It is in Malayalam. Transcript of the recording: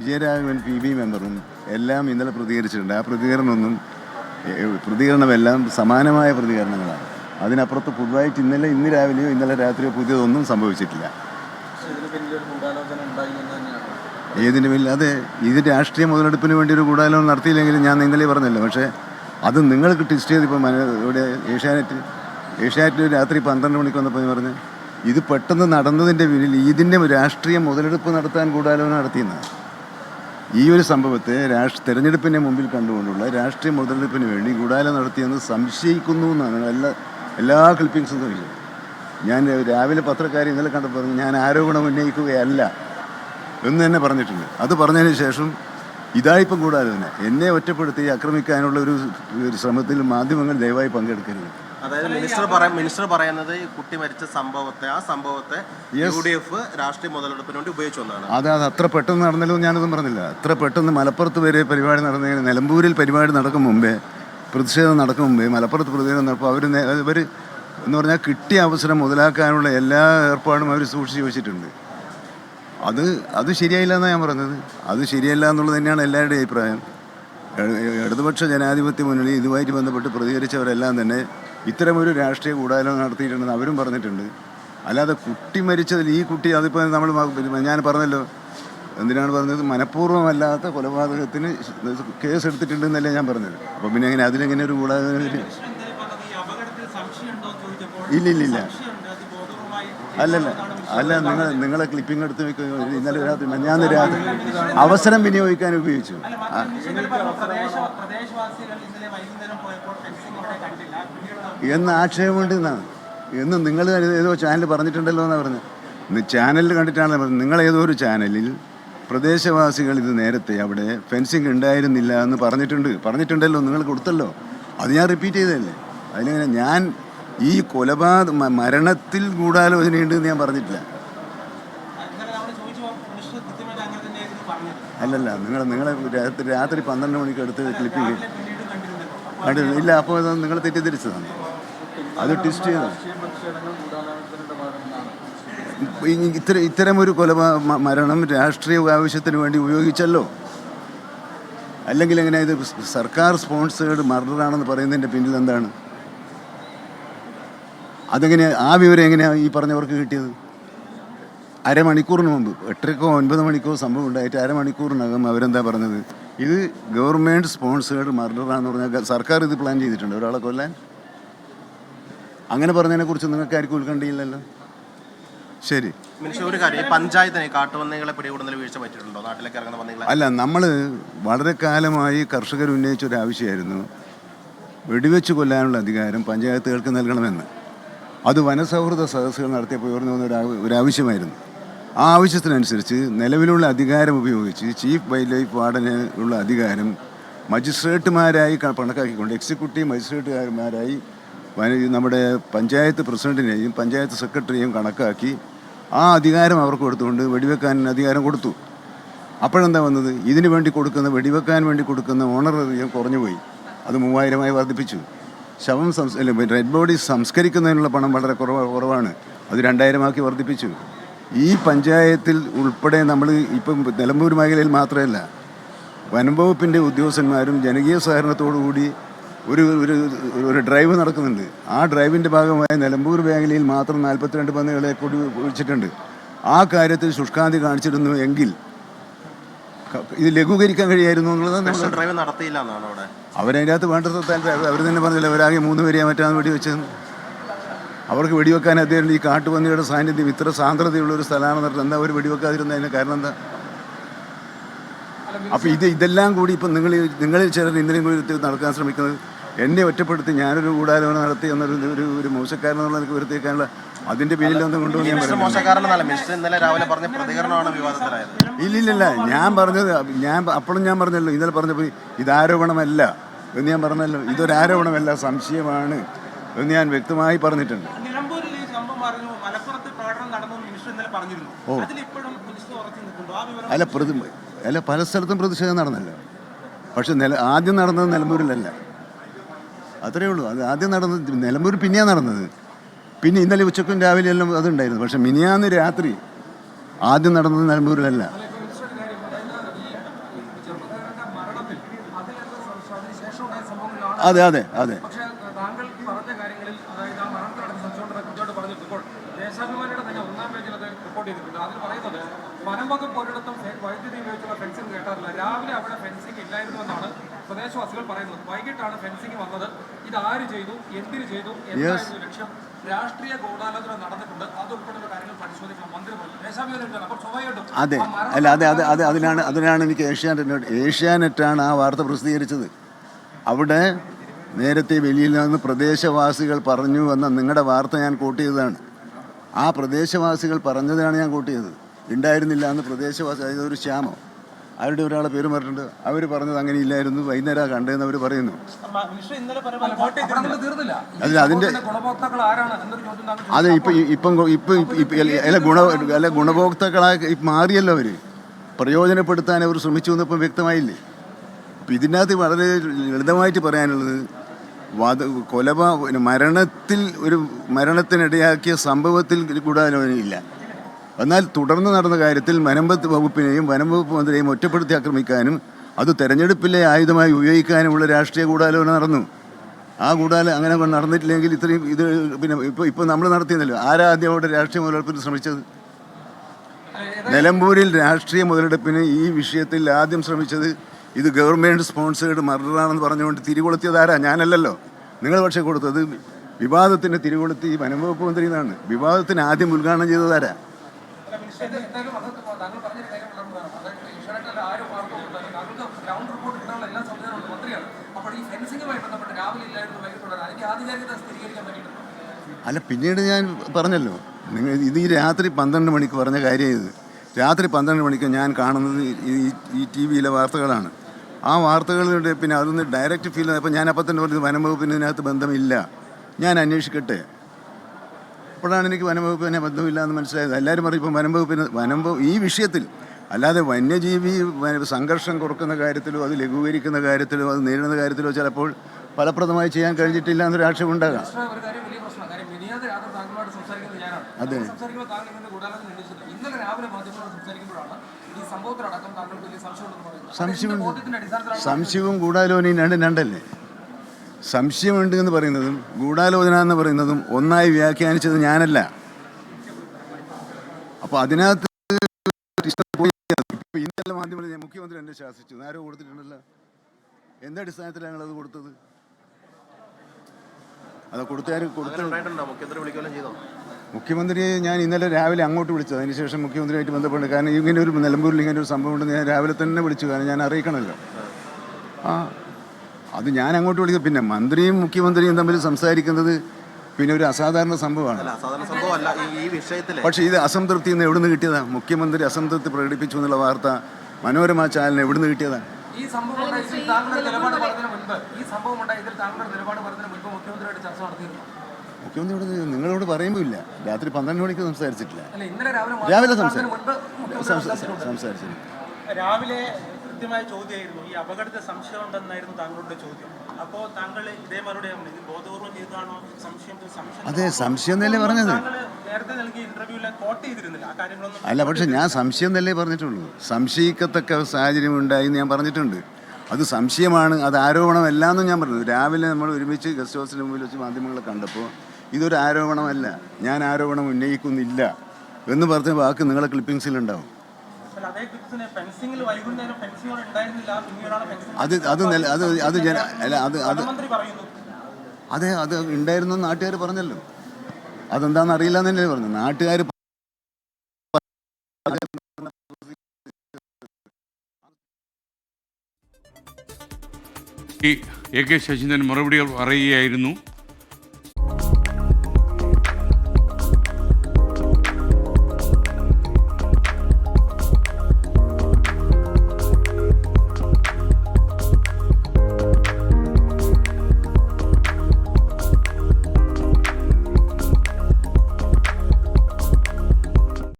വിജയരാഘവൻ PB മെമ്പറും എല്ലാം ഇന്നലെ പ്രതികരിച്ചിട്ടുണ്ട്. ആ പ്രതികരണമെല്ലാം സമാനമായ പ്രതികരണങ്ങളാണ്. അതിനപ്പുറത്ത് പുതുതായിട്ട് ഇന്ന് രാവിലെയോ ഇന്നലെ രാത്രിയോ പുതിയതൊന്നും സംഭവിച്ചിട്ടില്ല. ഏതിൻ്റെ പേരിൽ ഇത് രാഷ്ട്രീയ മുതലെടുപ്പിന് വേണ്ടി ഒരു ഗൂഢാലോചന നടത്തിയില്ലെങ്കിലും ഞാൻ ഇന്നലെ പറഞ്ഞല്ലോ. പക്ഷേ അത് നിങ്ങൾക്ക് ടെസ്റ്റ് ചെയ്ത് ഇപ്പം ഇവിടെ ഏഷ്യാനെറ്റിൽ രാത്രി 12 മണിക്ക് വന്നപ്പോൾ പറഞ്ഞ് ഇത് പെട്ടെന്ന് നടന്നതിൻ്റെ പേരിൽ ഇതിൻ്റെ രാഷ്ട്രീയ മുതലെടുപ്പ് നടത്താൻ ഗൂഢാലോചന നടത്തിയെന്നാണ്. ഈ ഒരു സംഭവത്തെ തെരഞ്ഞെടുപ്പിനെ മുമ്പിൽ കണ്ടുകൊണ്ടുള്ള രാഷ്ട്രീയ മുതലെടുപ്പിന് വേണ്ടി ഗൂഢാലോചന നടത്തിയെന്ന് സംശയിക്കുന്നു എന്നാണ് എല്ലാ ക്ലിപ്പിങ്സും ചോദിച്ചത്. ഞാൻ രാവിലെ പത്രക്കാരെ ഇന്നലെ കണ്ടപ്പോൾ പറഞ്ഞു ഞാൻ ആരോപണം ഉന്നയിക്കുകയല്ല എന്ന് തന്നെ പറഞ്ഞിട്ടുണ്ട്. അത് പറഞ്ഞതിന് ശേഷം ഇതായിപ്പം ഗൂഢാലോചന എന്നെ ഒറ്റപ്പെടുത്തി ആക്രമിക്കാനുള്ള ഒരു ശ്രമത്തിൽ മാധ്യമങ്ങൾ ദയവായി പങ്കെടുക്കരുത്. അതായത് മിനിസ്റ്റർ പറയുന്നത് കുട്ടി മരിച്ച സംഭവത്തെ UDF രാഷ്ട്രീയ മുതലെടുപ്പിന് വേണ്ടി ഉപയോഗിച്ചു എന്നാണ്. അത് അത്ര പെട്ടെന്ന് നടന്നല്ലോ ഞാനൊന്നും പറഞ്ഞില്ല. അത്ര പെട്ടെന്ന് മലപ്പുറത്ത് വരെ പരിപാടി നടന്നതിന് നിലമ്പൂരിൽ പരിപാടി നടക്കും മുമ്പേ പ്രതിഷേധം നടക്കും മുമ്പേ മലപ്പുറത്ത് പ്രതിഷേധം നടപ്പോൾ അവർ എന്ന് പറഞ്ഞാൽ കിട്ടിയ അവസരം മുതലാക്കാനുള്ള എല്ലാ ഏർപ്പാടും അവർ സൂക്ഷിച്ച് വെച്ചിട്ടുണ്ട്. അത് ശരിയായില്ല എന്നാണ് ഞാൻ പറഞ്ഞത്. അത് ശരിയല്ല എന്നുള്ളത് തന്നെയാണ് എല്ലാവരുടെയും അഭിപ്രായം. ഇടതുപക്ഷ ജനാധിപത്യ മുന്നണി ഇതുമായിട്ട് ബന്ധപ്പെട്ട് പ്രതികരിച്ചവരെല്ലാം തന്നെ ഇത്തരമൊരു രാഷ്ട്രീയ ഗൂഢാലോചന നടത്തിയിട്ടുണ്ടെന്ന് അവരും പറഞ്ഞിട്ടുണ്ട്. അല്ലാതെ കുട്ടി മരിച്ചതിൽ ഈ കുട്ടി അതിപ്പോൾ ഞാൻ പറഞ്ഞല്ലോ എന്തിനാണ് പറഞ്ഞത്, മനഃപൂർവ്വമല്ലാത്ത കൊലപാതകത്തിന് കേസ് എടുത്തിട്ടുണ്ടെന്നല്ലേ ഞാൻ പറഞ്ഞത്. അപ്പം പിന്നെ എങ്ങനെ അതിലെങ്ങനെ ഒരു ഗൂഢാലോചന? ഇല്ലില്ല അല്ല നിങ്ങളെ ക്ലിപ്പിംഗ് എടുത്ത് ഇന്നലെ രാത്രി ഞാൻ രാത്രി അവസരം വിനിയോഗിക്കാൻ ഉപയോഗിച്ചു. എന്ന് ആക്ഷേപമുണ്ട് എന്നാണ് എന്ന് നിങ്ങൾ ഏതോ ചാനൽ പറഞ്ഞിട്ടുണ്ടല്ലോ എന്നാണ് പറഞ്ഞത്. ചാനലിൽ കണ്ടിട്ടാണ് പറഞ്ഞത്. നിങ്ങൾ ഏതോ ഒരു ചാനലിൽ പ്രദേശവാസികൾ ഇത് നേരത്തെ അവിടെ ഫെൻസിങ് ഉണ്ടായിരുന്നില്ല എന്ന് പറഞ്ഞിട്ടുണ്ടല്ലോ, നിങ്ങൾ കൊടുത്തല്ലോ. അത് ഞാൻ റിപ്പീറ്റ് ചെയ്തതല്ലേ. അതിനെങ്ങനെ ഞാൻ ഈ മരണത്തിൽ ഗൂഢാലോചനയുണ്ട് എന്ന് ഞാൻ പറഞ്ഞിട്ടില്ല. അല്ലല്ല നിങ്ങളെ രാത്രി 12 മണിക്ക് എടുത്ത് ക്ലിപ്പിങ് ഇല്ല. അപ്പോൾ അത് നിങ്ങൾ തെറ്റിദ്ധരിച്ചതാണ്. അത് ട്വിസ്റ്റ് ചെയ്തതാണ്. ഇത്തരമൊരു മരണം രാഷ്ട്രീയ ആവശ്യത്തിന് വേണ്ടി ഉപയോഗിച്ചല്ലോ. അല്ലെങ്കിൽ എങ്ങനെയാണ് ഇത് സർക്കാർ സ്പോൺസേഡ് മർഡറാണെന്ന് പറയുന്നതിൻ്റെ പിന്നിൽ എന്താണ്? അതെങ്ങനെയാണ് ആ വിവരം എങ്ങനെയാണ് ഈ പറഞ്ഞവർക്ക് കിട്ടിയത്? അരമണിക്കൂറിന് മുമ്പ് 8:00 9 മണിക്കോ സംഭവം ഉണ്ടായിട്ട് അരമണിക്കൂറിനകം അവരെന്താ പറഞ്ഞത്? ഇത് ഗവൺമെൻറ് സ്പോൺസേഡ് മർഡറാന്ന് പറഞ്ഞാൽ സർക്കാർ ഇത് പ്ലാൻ ചെയ്തിട്ടുണ്ട് ഒരാളെ കൊല്ലാൻ. അങ്ങനെ പറഞ്ഞതിനെക്കുറിച്ച് നിങ്ങൾക്ക് ആർക്കും ഉത്കണ്ഠയില്ലല്ലോ. ശരി, ഒരു കാര്യം, പഞ്ചായത്തിനെ കാട്ടുപന്നികളെ പിടികൂടുന്നതിൽ വീഴ്ച പറ്റിയിട്ടുണ്ടോ? നാട്ടിലേക്ക് ഇറങ്ങുന്ന പന്നികളെ അല്ല, നമ്മൾ വളരെ കാലമായി കർഷകർ ഉന്നയിച്ചൊരാവശ്യമായിരുന്നു വെടിവെച്ച് കൊല്ലാനുള്ള അധികാരം പഞ്ചായത്തുകൾക്ക് നൽകണമെന്ന്. അത് വനസൗഹൃദ സദസ്സുകൾ നടത്തിയപ്പോൾ ഉയർന്നു വന്ന ഒരാവശ്യമായിരുന്നു. ആ ആവശ്യത്തിനനുസരിച്ച് നിലവിലുള്ള അധികാരം ഉപയോഗിച്ച് ചീഫ് വൈൽഡ് ലൈഫ് വാർഡന് ഉള്ള അധികാരം മജിസ്ട്രേറ്റുമാരായി കണക്കാക്കിക്കൊണ്ട് എക്സിക്യൂട്ടീവ് മജിസ്ട്രേറ്റുമാരായി നമ്മുടെ പഞ്ചായത്ത് പ്രസിഡന്റിനെയും പഞ്ചായത്ത് സെക്രട്ടറിയെയും കണക്കാക്കി ആ അധികാരം അവർക്ക് കൊടുത്തുകൊണ്ട് വെടിവെക്കാൻ അധികാരം കൊടുത്തു. അപ്പോഴെന്താ വന്നത്? വെടിവെക്കാൻ വേണ്ടി കൊടുക്കുന്ന ഓണററിയം കുറഞ്ഞുപോയി. അത് 3000 വർദ്ധിപ്പിച്ചു. ഡെഡ് ബോഡി സംസ്കരിക്കുന്നതിനുള്ള പണം വളരെ കുറവാണ്. അത് 2000 വർദ്ധിപ്പിച്ചു. ഈ പഞ്ചായത്തിൽ ഉൾപ്പെടെ നമ്മൾ ഇപ്പം നിലമ്പൂർ മേഖലയിൽ മാത്രമല്ല, വനം വകുപ്പിൻ്റെ ഉദ്യോഗസ്ഥന്മാരും ജനകീയ സഹകരണത്തോടുകൂടി ഒരു ഡ്രൈവ് നടക്കുന്നുണ്ട്. ആ ഡ്രൈവിൻ്റെ ഭാഗമായി നിലമ്പൂർ മേഖലയിൽ മാത്രം 42 പന്നികളെ കൂടി ഒഴിച്ചിട്ടുണ്ട്. ആ കാര്യത്തിൽ ശുഷ്കാന്തി കാണിച്ചിരുന്നു എങ്കിൽ ഇത് ലഘൂകരിക്കാൻ കഴിയായിരുന്നു എന്നുള്ളത്. ഡ്രൈവ് നടത്തിയില്ല എന്നാണ് അവിടെ അവരതിൻ്റെ അകത്ത് വേണ്ടത്ര താല്പര്യം. അവർ തന്നെ പറഞ്ഞില്ല, അവരാകെ 3 പേരെയാണ് മറ്റാണ് വെടിവെച്ചത്. അവർക്ക് വെടിവെക്കാൻ അദ്ദേഹം ഈ കാട്ടുപന്നിയുടെ സാന്നിധ്യം ഇത്ര സാന്ദ്രതയുള്ളൊരു സ്ഥലമാണെന്ന് പറഞ്ഞിട്ട് എന്താ അവർ വെടിവെക്കാതിരുന്നതിന് കാരണം എന്താ? അപ്പോൾ ഇതെല്ലാം കൂടി ഇപ്പം നിങ്ങളിൽ ചിലർ ഇന്നലെയും കൂടി നടക്കാൻ ശ്രമിക്കുന്നത് എന്നെ ഒറ്റപ്പെടുത്തി ഞാനൊരു ഗൂഢാലോചന നടത്തി എന്നൊരു മോശക്കാരനെന്നുള്ള എനിക്ക് വരുത്തിയേക്കാനുള്ള അതിൻ്റെ പേരിലൊന്നും കൊണ്ടുപോകും. ഇല്ലില്ല, ഞാൻ പറഞ്ഞത് അപ്പോഴും ഞാൻ പറഞ്ഞല്ലോ, ഇന്നലെ പറഞ്ഞപ്പോൾ ഇതാരോപണമല്ല എന്ന് ഞാൻ പറഞ്ഞല്ലോ. ഇതൊരാരോപണമല്ല, സംശയമാണ് എന്ന് ഞാൻ വ്യക്തമായി പറഞ്ഞിട്ടുണ്ട്. അല്ല പല സ്ഥലത്തും പ്രതിഷേധം നടന്നല്ലോ. പക്ഷെ ആദ്യം നടന്നത് നിലമ്പൂരിലല്ല. അത്രയേ ഉള്ളൂ. അത് ആദ്യം നടന്നത് നിലമ്പൂർ, പിന്നെയാണ് നടന്നത്. പിന്നെ ഇന്നലെ ഉച്ചക്കും രാവിലെ എല്ലാം അതുണ്ടായിരുന്നു. പക്ഷെ മിനിയാന്ന് രാത്രി ആദ്യം നടന്നത് നിലമ്പൂരിലല്ല. അതെ അതെ അതെ. പക്ഷേ താങ്കൾ പറഞ്ഞ കാര്യങ്ങളിൽ, അതായത് ആ മരണത്തിനടക്കം സംശയമുണ്ടെന്ന് കൃത്യമായിട്ട് പറഞ്ഞിപ്പോൾ ദേശാഭിമാനിയുടെ തന്നെ 1-ാം പേജിൽ അത് റിപ്പോർട്ട് ചെയ്തിട്ടുണ്ട്. അതിൽ പറയുന്നത് വനം വകുപ്പ് ഒരിടത്തും വൈദ്യുതി ഉപയോഗിച്ചുള്ള ഫെൻസിംഗ് കേട്ടാറില്ല. രാവിലെ അവിടെ ഫെൻസിംഗ് ഇല്ലായിരുന്നു എന്നാണ് പ്രദേശവാസികൾ പറയുന്നത്. വൈകിട്ടാണ് ഫെൻസിംഗ് വന്നത്. ഇത് ആര് ചെയ്തു, എന്തിനു ചെയ്തു, എന്തായിരുന്നു ലക്ഷ്യം? രാഷ്ട്രീയ ഗൂഢാലോചന നടന്നിട്ടുണ്ട്. അതുൾപ്പെടെയുള്ള കാര്യങ്ങൾ പരിശോധിക്കണം മന്ത്രി പറഞ്ഞു. ദേശാഭിമാനി അപ്പോൾ സ്വാഭാവികമായിട്ടും അതെ അല്ല അതെ അതിനാണ് എനിക്ക് ഏഷ്യാനെറ്റാണ് ആ വാർത്ത പ്രസിദ്ധീകരിച്ചത്. അവിടെ നേരത്തെ വെളിയിൽ നിന്ന് പ്രദേശവാസികൾ പറഞ്ഞു വന്ന നിങ്ങളുടെ വാർത്ത ഞാൻ കോട്ട് ചെയ്തതാണ്. ആ പ്രദേശവാസികൾ പറഞ്ഞതാണ് ഞാൻ കോട്ട് ചെയ്തത്. ഉണ്ടായിരുന്നില്ല എന്ന് പ്രദേശവാസി, അതായത് ഒരു ശ്യാമോ അവരുടെ ഒരാളെ പേര് പറഞ്ഞിട്ടുണ്ട്. അവർ പറഞ്ഞത് അങ്ങനെ ഇല്ലായിരുന്നു, വൈകുന്നേരം കണ്ടതെന്ന് അവർ പറയുന്നു. അതിൻ്റെ അതെ ഗുണഭോക്താക്കളായി മാറിയല്ലോ അവർ. പ്രയോജനപ്പെടുത്താൻ അവർ ശ്രമിച്ചു എന്നിപ്പം വ്യക്തമായില്ലേ. അപ്പം ഇതിനകത്ത് വളരെ ലളിതമായിട്ട് പറയാനുള്ളത് മരണത്തിനിടയാക്കിയ സംഭവത്തിൽ ഗൂഢാലോചനയില്ല. എന്നാൽ തുടർന്ന് നടന്ന കാര്യത്തിൽ വനം വകുപ്പ് മന്ത്രിയെയും ഒറ്റപ്പെടുത്തി ആക്രമിക്കാനും അത് തെരഞ്ഞെടുപ്പിലെ ആയുധമായി ഉപയോഗിക്കാനുമുള്ള രാഷ്ട്രീയ ഗൂഢാലോചന നടന്നു. ആ അങ്ങനെ നടന്നിട്ടില്ലെങ്കിൽ ഇത്രയും ഇത് പിന്നെ ഇപ്പോൾ നമ്മൾ നടത്തിയെന്നല്ലോ. ആരാദ്യം അവിടെ രാഷ്ട്രീയ മുതലെടുപ്പിന് ശ്രമിച്ചത്? നിലമ്പൂരിൽ രാഷ്ട്രീയ മുതലെടുപ്പിന് ഈ വിഷയത്തിൽ ആദ്യം ശ്രമിച്ചത് ഇത് ഗവൺമെൻറ് സ്പോൺസേഡ് മർഡറാണെന്ന് പറഞ്ഞുകൊണ്ട് തിരികൊളുത്തിയതാരാ? ഞാനല്ലല്ലോ. നിങ്ങൾ പക്ഷേ കൊടുത്തത് വിവാദത്തിന് തിരികൊളുത്തി വനം വകുപ്പ് മന്ത്രി എന്നാണ്. വിവാദത്തിന് ആദ്യം ഉദ്ഘാടനം ചെയ്തതാരാ? അല്ല പിന്നീട് ഞാൻ പറഞ്ഞല്ലോ, നിങ്ങൾ ഇത് ഈ രാത്രി 12 മണിക്ക് പറഞ്ഞ കാര്യം. ഇത് രാത്രി 12 മണിക്ക് ഞാൻ കാണുന്നത് ഈ ടി വിയിലെ വാർത്തകളാണ്. ആ വാർത്തകളുടെ പിന്നെ അതൊന്ന് ഡയറക്റ്റ് ഫീൽ ചെയ്തപ്പോൾ ഞാൻ അപ്പം തന്നെ പറഞ്ഞത് വനം വകുപ്പിന് ഇതിനകത്ത് ബന്ധമില്ല, ഞാൻ അന്വേഷിക്കട്ടെ. അപ്പോഴാണ് എനിക്ക് വനം വകുപ്പിനെ ബന്ധമില്ല എന്ന് മനസ്സിലായത്. എല്ലാവരും പറയും ഇപ്പം വനം ഈ വിഷയത്തിൽ, അല്ലാതെ വന്യജീവി സംഘർഷം കുറക്കുന്ന കാര്യത്തിലോ അത് ലഘൂകരിക്കുന്ന കാര്യത്തിലോ അത് നേരിടുന്ന കാര്യത്തിലോ ചിലപ്പോൾ ഫലപ്രദമായി ചെയ്യാൻ കഴിഞ്ഞിട്ടില്ല എന്നൊരു ആക്ഷേപം ഉണ്ടാകാം. അതെ സംശയവും ഗൂഢാലോചനയും രണ്ടല്ലേ? സംശയമുണ്ട് എന്ന് പറയുന്നതും ഗൂഢാലോചന എന്ന് പറയുന്നതും ഒന്നായി വ്യാഖ്യാനിച്ചത് ഞാനല്ല. അപ്പോൾ അതിനകത്ത് ഇന്നലെ മാധ്യമങ്ങളിൽ മുഖ്യമന്ത്രി എന്നെ ശാസിച്ചു. ആരോ കൊടുത്തിട്ടുണ്ടല്ലോ. എന്തടിസ്ഥാനത്തിലാണ് ഞങ്ങളത് കൊടുത്തത്? അത് മുഖ്യമന്ത്രിയെ ഞാൻ ഇന്നലെ രാവിലെ അങ്ങോട്ട് വിളിച്ചത്. അതിനുശേഷം മുഖ്യമന്ത്രിയായിട്ട് ബന്ധപ്പെട്ട്, കാരണം ഇങ്ങനെ ഒരു നിലമ്പൂരിൽ ഇങ്ങനെ ഒരു സംഭവം ഉണ്ടെന്ന് ഞാൻ രാവിലെ തന്നെ വിളിച്ചു. കാരണം ഞാൻ അറിയിക്കണമല്ലോ. അത് ഞാൻ അങ്ങോട്ട് വിളിക്കും. പിന്നെ മന്ത്രിയും മുഖ്യമന്ത്രിയും തമ്മിൽ സംസാരിക്കുന്നത് പിന്നെ ഒരു അസാധാരണ സംഭവമാണ്. പക്ഷേ ഇത് അസംതൃപ്തി നിന്ന് എവിടുന്ന് കിട്ടിയതാ? മുഖ്യമന്ത്രി അസംതൃപ്തി പ്രകടിപ്പിച്ചു എന്നുള്ള വാർത്ത മനോരമ ചാനലിന് എവിടുന്ന് കിട്ടിയതാ? മുഖ്യമന്ത്രിയോട് നിങ്ങളോട് പറയുമ്പോൾ ഇല്ല. രാത്രി 12 മണിക്ക് സംസാരിച്ചിട്ടില്ല. രാവിലെ സംസാരിച്ചില്ല. രാവിലെ കൃത്യമായ ചോദ്യമായിരുന്നു. ഈ അപകടത്തെ സംശയം ഉണ്ടെന്നായിരുന്നു താങ്കളുടെ ചോദ്യം. അപ്പോൾ താങ്കൾ ഇതേ മറുപടിയാണ്, ഇത് ബോധപൂർവം ചെയ്തതാണോ? അതെ, സംശയം എന്നല്ലേ പറഞ്ഞത്. നേരത്തെ നൽകിയ ഇന്റർവ്യൂവിലെ കോട്ട് ചെയ്തിരുന്നില്ല ആ കാര്യങ്ങളൊന്നും. അല്ല, പക്ഷെ ഞാൻ സംശയം എന്നല്ലേ പറഞ്ഞിട്ടുള്ളൂ. സംശയിക്കത്തക്ക സാഹചര്യം ഉണ്ടായി എന്ന് ഞാൻ പറഞ്ഞിട്ടുണ്ട്. അത് സംശയമാണ്, അത് ആരോപണമല്ല എന്നും ഞാൻ പറഞ്ഞു. രാവിലെ നമ്മൾ ഒരുമിച്ച് ഗസ്റ്റ് ഹൗസിന് മുമ്പിൽ വെച്ച് മാധ്യമങ്ങളെ കണ്ടപ്പോൾ ഇതൊരു ആരോപണമല്ല, ഞാൻ ആരോപണം ഉന്നയിക്കുന്നില്ല എന്ന് പറഞ്ഞ വാക്ക് നിങ്ങളെ ക്ലിപ്പിംഗ്സിലുണ്ടാവും. അത് ഉണ്ടായിരുന്നു നാട്ടുകാർ പറഞ്ഞല്ലോ. അതെന്താണെന്ന് അറിയില്ല എന്ന് തന്നെ പറഞ്ഞു നാട്ടുകാർ. എ കെ ശശീന്ദ്രൻ മറുപടികൾ പറയുകയായിരുന്നു.